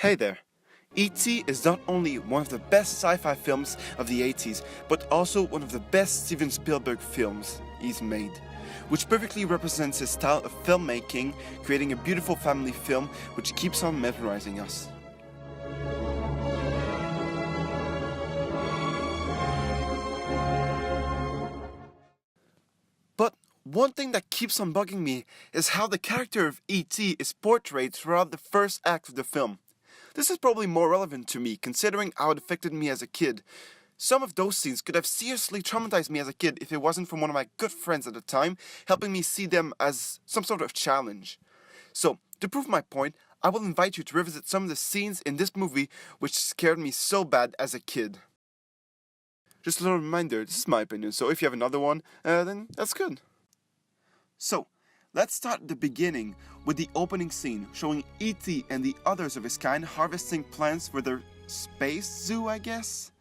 Hey there! E.T. is not only one of the best sci-fi films of the 80s, but also one of the best Steven Spielberg films he's made, which perfectly represents his style of filmmaking, creating a beautiful family film which keeps on mesmerizing us. But one thing that keeps on bugging me is how the character of E.T. is portrayed throughout the first act of the film. This is probably more relevant to me, considering how it affected me as a kid. Some of those scenes could have seriously traumatized me as a kid if it wasn't for one of my good friends at the time, helping me see them as some sort of challenge. So, to prove my point, I will invite you to revisit some of the scenes in this movie which scared me so bad as a kid. Just a little reminder, this is my opinion, so if you have another one, then that's good. So, let's start at the beginning with the opening scene showing E.T. and the others of his kind harvesting plants for their space zoo, I guess?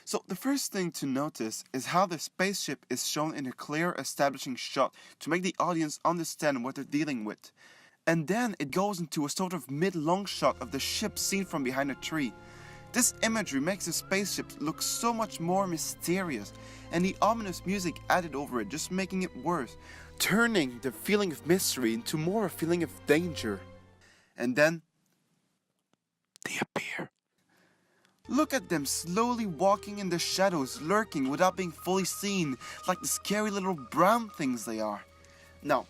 So the first thing to notice is how the spaceship is shown in a clear establishing shot to make the audience understand what they're dealing with. And then it goes into a sort of mid-long shot of the ship seen from behind a tree. This imagery makes the spaceship look so much more mysterious, and the ominous music added over it just making it worse, turning the feeling of mystery into more a feeling of danger. And then they appear. Look at them slowly walking in the shadows, lurking without being fully seen, like the scary little brown things they are. Now,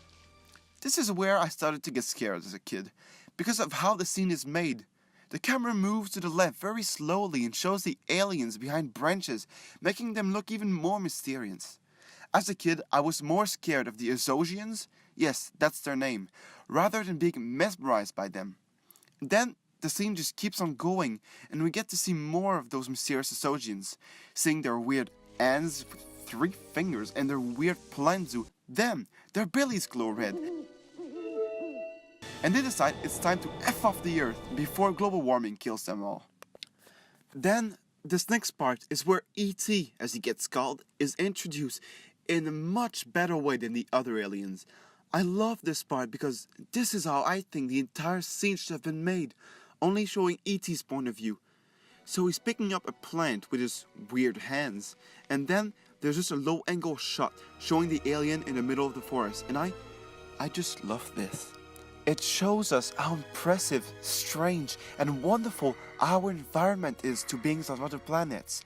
this is where I started to get scared as a kid, because of how the scene is made. The camera moves to the left very slowly and shows the aliens behind branches, making them look even more mysterious. As a kid, I was more scared of the Azosians, yes, that's their name, rather than being mesmerized by them. Then, the scene just keeps on going, and we get to see more of those mysterious Azosians, seeing their weird hands with 3 fingers and their weird plant zoo. Them, their bellies glow red. And they decide it's time to F off the Earth before global warming kills them all. Then, this next part is where E.T., as he gets called, is introduced in a much better way than the other aliens. I love this part because this is how I think the entire scene should have been made, only showing E.T.'s point of view. So he's picking up a plant with his weird hands, and then there's just a low angle shot showing the alien in the middle of the forest, and I just love this. It shows us how impressive, strange, and wonderful our environment is to beings on other planets.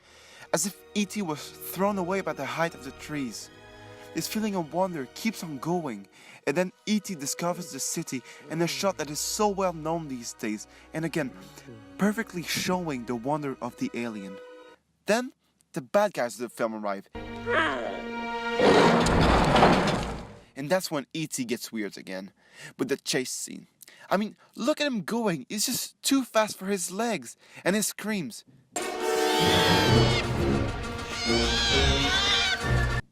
As if E.T. was thrown away by the height of the trees. This feeling of wonder keeps on going, and then E.T. discovers the city in a shot that is so well known these days, and again, perfectly showing the wonder of the alien. Then, the bad guys of the film arrive. And that's when E.T. gets weird again, with the chase scene. I mean, look at him going, he's just too fast for his legs, and his screams.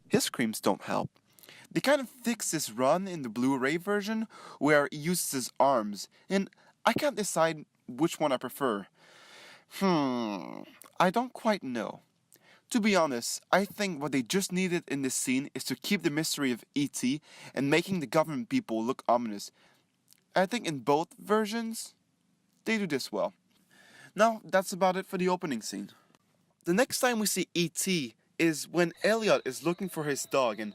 His screams don't help. They kind of fix this run in the Blu-ray version, where he uses his arms, and I can't decide which one I prefer. I don't quite know. To be honest, I think what they just needed in this scene is to keep the mystery of E.T. and making the government people look ominous. I think in both versions, they do this well. Now, that's about it for the opening scene. The next time we see E.T. is when Elliot is looking for his dog, and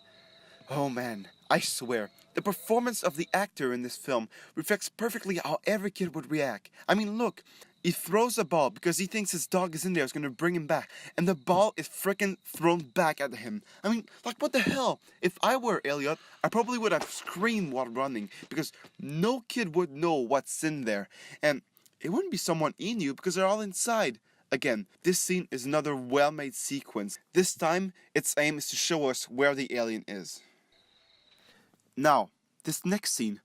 oh man, I swear, the performance of the actor in this film reflects perfectly how every kid would react. I mean, look, he throws a ball because he thinks his dog is in there, is going to bring him back, and the ball is freaking thrown back at him. I mean, like, what the hell? If I were Elliot, I probably would have screamed while running, because no kid would know what's in there, and it wouldn't be someone he knew because they're all inside. Again, this scene is another well-made sequence. This time, its aim is to show us where the alien is. Now, this next scene.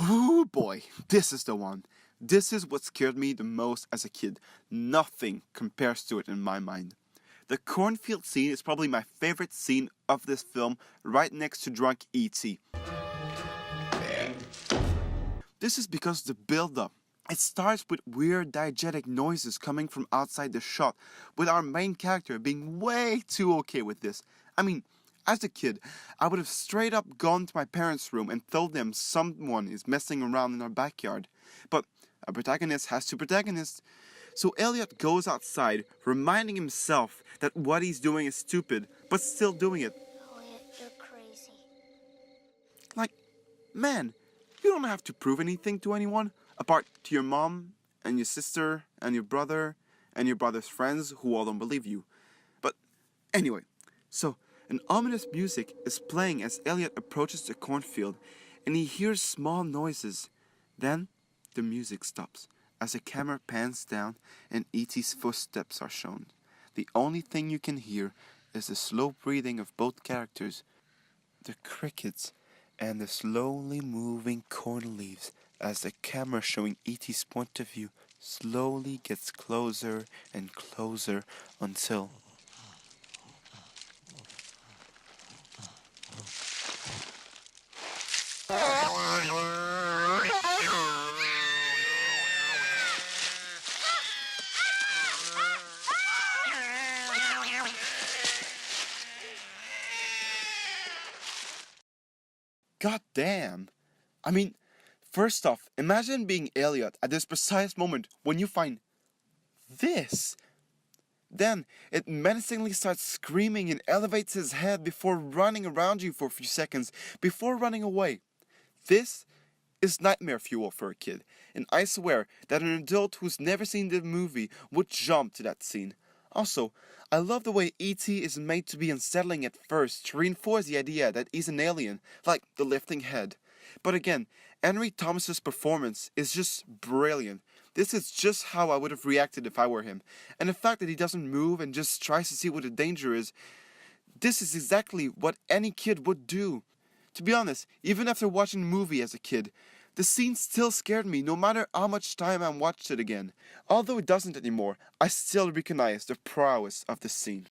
Ooh boy, this is the one. This is what scared me the most as a kid. Nothing compares to it in my mind. The cornfield scene is probably my favorite scene of this film, right next to drunk E.T. This is because the build-up. It starts with weird diegetic noises coming from outside the shot, with our main character being way too okay with this. I mean, as a kid, I would have straight up gone to my parents' room and told them someone is messing around in our backyard. But A protagonist has two protagonists. So Elliot goes outside, reminding himself that what he's doing is stupid, but still doing it. Elliot, you're crazy. Like, man, you don't have to prove anything to anyone, apart to your mom, and your sister, and your brother's friends who all don't believe you. But anyway, so an ominous music is playing as Elliot approaches the cornfield, and he hears small noises. Then the music stops as the camera pans down and E.T.'s footsteps are shown. The only thing you can hear is the slow breathing of both characters, the crickets, and the slowly moving corn leaves as the camera showing E.T.'s point of view slowly gets closer and closer until... God damn. I mean, first off, imagine being Elliot at this precise moment when you find this. Then it menacingly starts screaming and elevates his head before running around you for a few seconds before running away. This is nightmare fuel for a kid, and I swear that an adult who's never seen the movie would jump to that scene. Also, I love the way E.T. is made to be unsettling at first to reinforce the idea that he's an alien, like the lifting head. But again, Henry Thomas's performance is just brilliant. This is just how I would have reacted if I were him. And the fact that he doesn't move and just tries to see what the danger is, this is exactly what any kid would do. To be honest, even after watching the movie as a kid, the scene still scared me no matter how much time I watched it again. Although it doesn't anymore, I still recognize the prowess of the scene.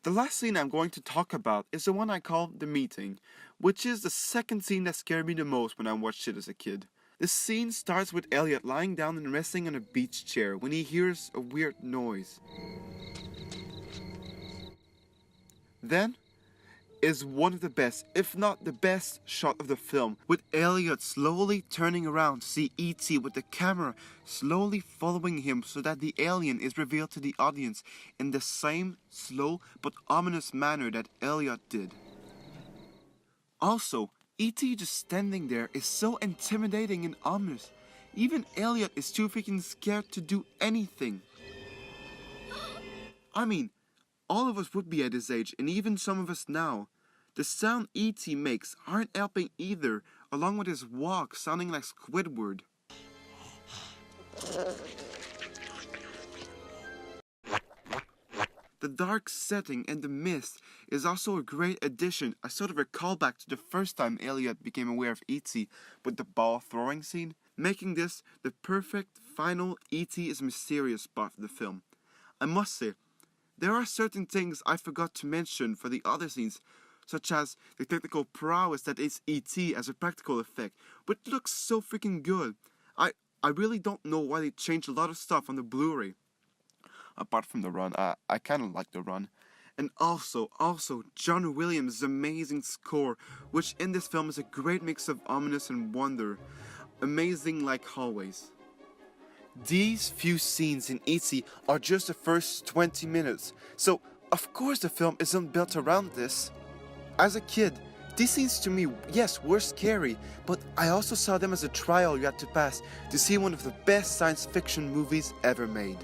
The last scene I'm going to talk about is the one I call The Meeting, which is the second scene that scared me the most when I watched it as a kid. The scene starts with Elliot lying down and resting on a beach chair when he hears a weird noise. Then is one of the best, if not the best, shot of the film, with Elliot slowly turning around to see E.T. with the camera slowly following him so that the alien is revealed to the audience in the same slow but ominous manner that Elliot did. Also, E.T. just standing there is so intimidating and ominous. Even Elliot is too freaking scared to do anything. I mean, all of us would be at his age, and even some of us now. The sound E.T. makes aren't helping either, along with his walk sounding like Squidward. The dark setting and the mist is also a great addition, a sort of a callback to the first time Elliot became aware of E.T. with the ball throwing scene, making this the perfect final E.T. is mysterious spot for the film. I must say, there are certain things I forgot to mention for the other scenes, such as the technical prowess that is E.T. as a practical effect, but it looks so freaking good. I really don't know why they changed a lot of stuff on the Blu-ray. Apart from the run, I kind of like the run. And also, John Williams' amazing score, which in this film is a great mix of ominous and wonder. Amazing like always. These few scenes in E.T. are just the first 20 minutes, so of course the film isn't built around this. As a kid, these scenes to me, yes, were scary, but I also saw them as a trial you had to pass to see one of the best science fiction movies ever made.